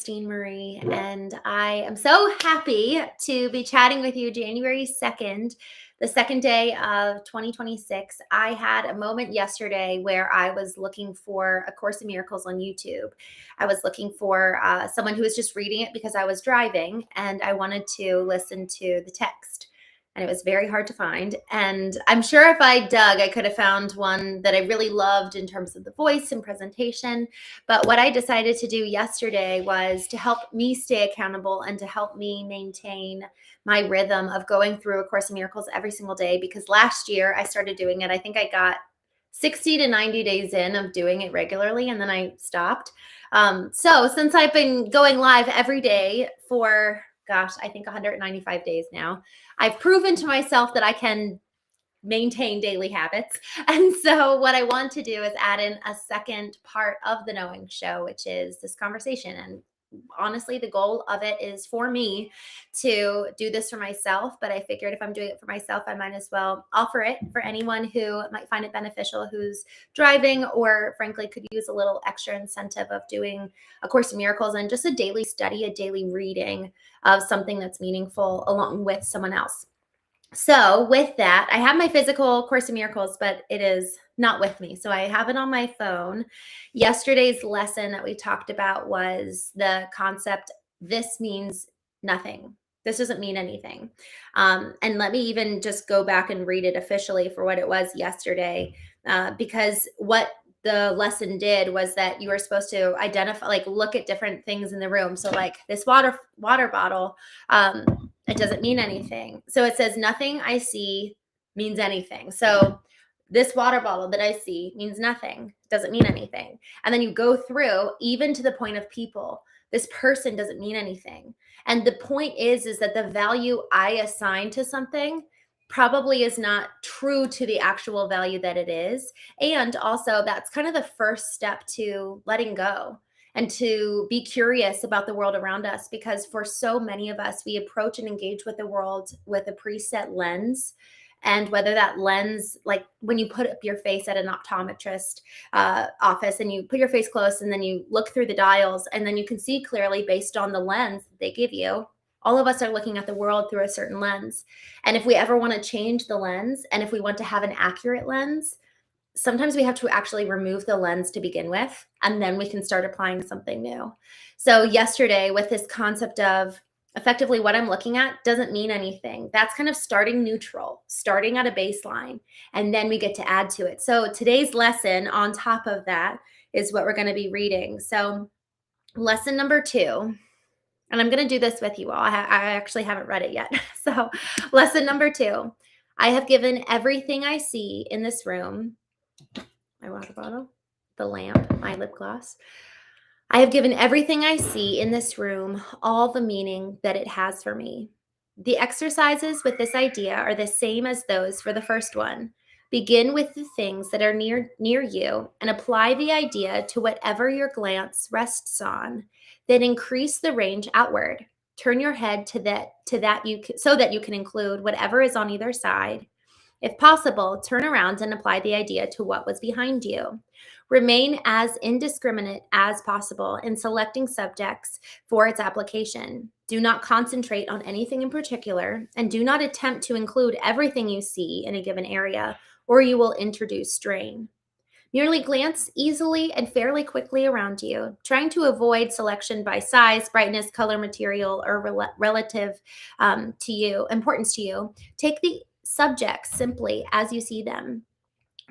Christene Marie, and I am so happy to be chatting with you January 2nd, the second day of 2026. I had a moment yesterday where I was looking for A Course in Miracles on YouTube. I was looking for someone who was just reading it because I was driving and I wanted to listen to the text. And it was very hard to find. And I'm sure if I dug, I could have found one that I really loved in terms of the voice and presentation. But what I decided to do yesterday was to help me stay accountable and to help me maintain my rhythm of going through A Course in Miracles every single day. Because last year I started doing it. I think I got 60 to 90 days in of doing it regularly, and then I stopped. So since I've been going live every day for, gosh, I think 195 days now, I've proven to myself that I can maintain daily habits. And so what I want to do is add in a second part of the Knowing Show, which is this conversation. And honestly, the goal of it is for me to do this for myself. But I figured if I'm doing it for myself, I might as well offer it for anyone who might find it beneficial, who's driving, or frankly could use a little extra incentive of doing A Course in Miracles and just a daily study, a daily reading of something that's meaningful along with someone else. So with that, I have my physical Course in Miracles, but it is not with me. So I have it on my phone. Yesterday's lesson that we talked about was the concept, this means nothing. This doesn't mean anything. And let me even just go back and read it officially for what it was yesterday, because what the lesson did was that you were supposed to identify, like look at different things in the room. So like this water bottle, it doesn't mean anything. So it says nothing I see means anything. So this water bottle that I see means nothing, doesn't mean anything. And then you go through even to the point of people. This person doesn't mean anything. And the point is that the value I assign to something probably is not true to the actual value that it is. And also that's kind of the first step to letting go and to be curious about the world around us, because for so many of us, we approach and engage with the world with a preset lens. And whether that lens, like when you put up your face at an optometrist office and you put your face close and then you look through the dials and then you can see clearly based on the lens that they give you, all of us are looking at the world through a certain lens. And if we ever want to change the lens, and if we want to have an accurate lens, sometimes we have to actually remove the lens to begin with, and then we can start applying something new. So yesterday, with this concept of effectively what I'm looking at doesn't mean anything, that's kind of starting neutral, starting at a baseline, and then we get to add to it. So today's lesson on top of that is what we're going to be reading. So lesson number 2, and I'm going to do this with you all. I actually haven't read it yet. So lesson number 2, I have given everything I see in this room, my water bottle, the lamp, my lip gloss. I have given everything I see in this room all the meaning that it has for me. The exercises with this idea are the same as those for the first one. Begin with the things that are near you and apply the idea to whatever your glance rests on. Then increase the range outward. Turn your head so that you can include whatever is on either side. If possible, turn around and apply the idea to what was behind you. Remain as indiscriminate as possible in selecting subjects for its application. Do not concentrate on anything in particular, and do not attempt to include everything you see in a given area, or you will introduce strain. Merely glance easily and fairly quickly around you, trying to avoid selection by size, brightness, color, material, or relative importance to you. Take the subjects simply as you see them.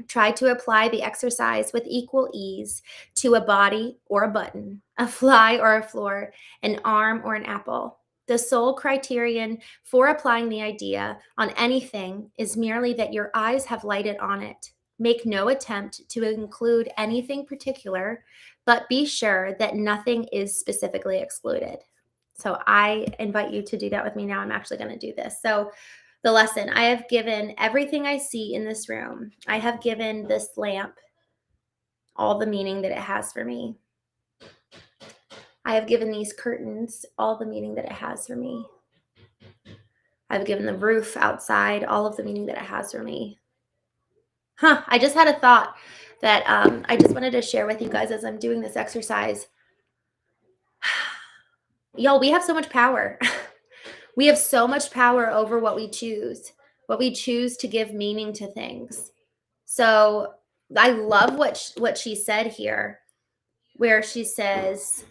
Try to apply the exercise with equal ease to a body or a button, a fly or a floor, an arm or an apple. The sole criterion for applying the idea on anything is merely that your eyes have lighted on it. Make no attempt to include anything particular, but be sure that nothing is specifically excluded. So I invite you to do that with me now. I'm actually going to do this. So the lesson, I have given everything I see in this room. I have given this lamp all the meaning that it has for me. I have given these curtains all the meaning that it has for me. I've given the roof outside all of the meaning that it has for me. I just had a thought that I just wanted to share with you guys as I'm doing this exercise. Y'all, we have so much power. We have so much power over what we choose to give meaning to things. So I love what she said here, where she says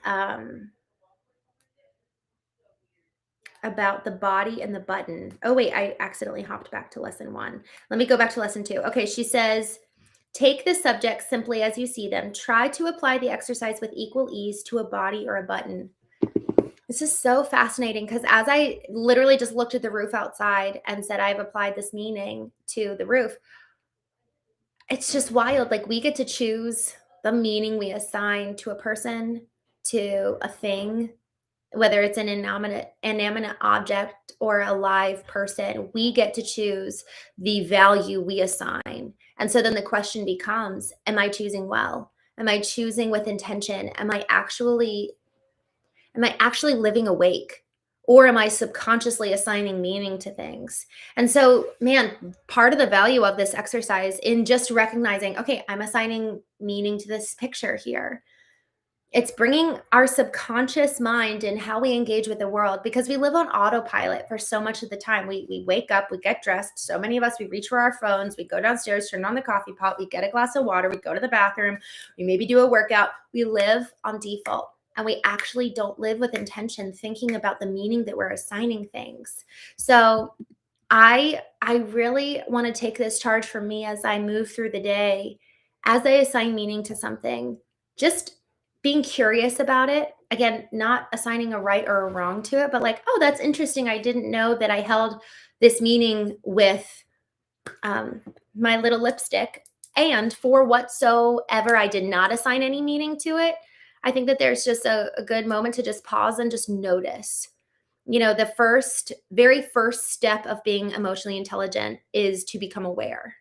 about the body and the button. Oh wait, I accidentally hopped back to lesson 1. Let me go back to lesson 2. Okay, she says, take the subjects simply as you see them. Try to apply the exercise with equal ease to a body or a button. This is so fascinating because as I literally just looked at the roof outside and said, I've applied this meaning to the roof, it's just wild. Like we get to choose the meaning we assign to a person, to a thing, whether it's an inanimate object or a live person. We get to choose the value we assign. And so then the question becomes, am I choosing well? Am I choosing with intention? Am I actually living awake? Or am I subconsciously assigning meaning to things? And so, man, part of the value of this exercise in just recognizing, okay, I'm assigning meaning to this picture here. It's bringing our subconscious mind and how we engage with the world because we live on autopilot for so much of the time. We wake up, we get dressed. So many of us, we reach for our phones, we go downstairs, turn on the coffee pot, we get a glass of water, we go to the bathroom, we maybe do a workout. We live on default and we actually don't live with intention, thinking about the meaning that we're assigning things. So I really want to take this charge for me as I move through the day, as I assign meaning to something, just being curious about it. Again, not assigning a right or a wrong to it, but like, oh, that's interesting. I didn't know that I held this meaning with um, my little lipstick. And for whatsoever I did not assign any meaning to it, I think that there's just a good moment to just pause and just notice. The very first step of being emotionally intelligent is to become aware.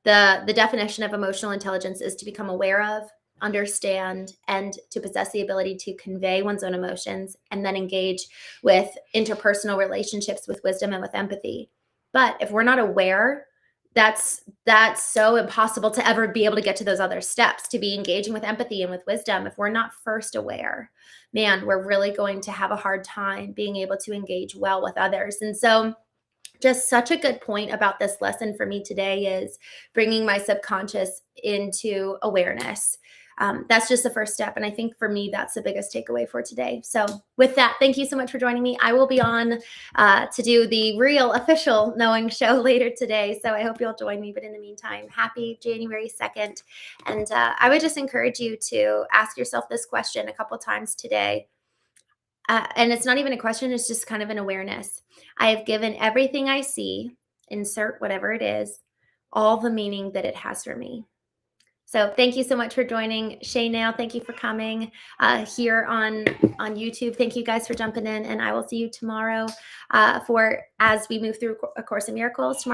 The definition of emotional intelligence is to become aware of, understand, and to possess the ability to convey one's own emotions and then engage with interpersonal relationships with wisdom and with empathy. But if we're not aware, that's so impossible to ever be able to get to those other steps, to be engaging with empathy and with wisdom. If we're not first aware, man, we're really going to have a hard time being able to engage well with others. And so just such a good point about this lesson for me today is bringing my subconscious into awareness. That's just the first step. And I think for me, that's the biggest takeaway for today. So, with that, thank you so much for joining me. I will be on to do the real official Knowing show later today. So, I hope you'll join me. But in the meantime, happy January 2nd. And I would just encourage you to ask yourself this question a couple times today. And it's not even a question, it's just kind of an awareness. I have given everything I see, insert whatever it is, all the meaning that it has for me. So thank you so much for joining. Shaynail, thank you for coming here on YouTube. Thank you guys for jumping in, and I will see you tomorrow for as we move through A Course in Miracles. Tomorrow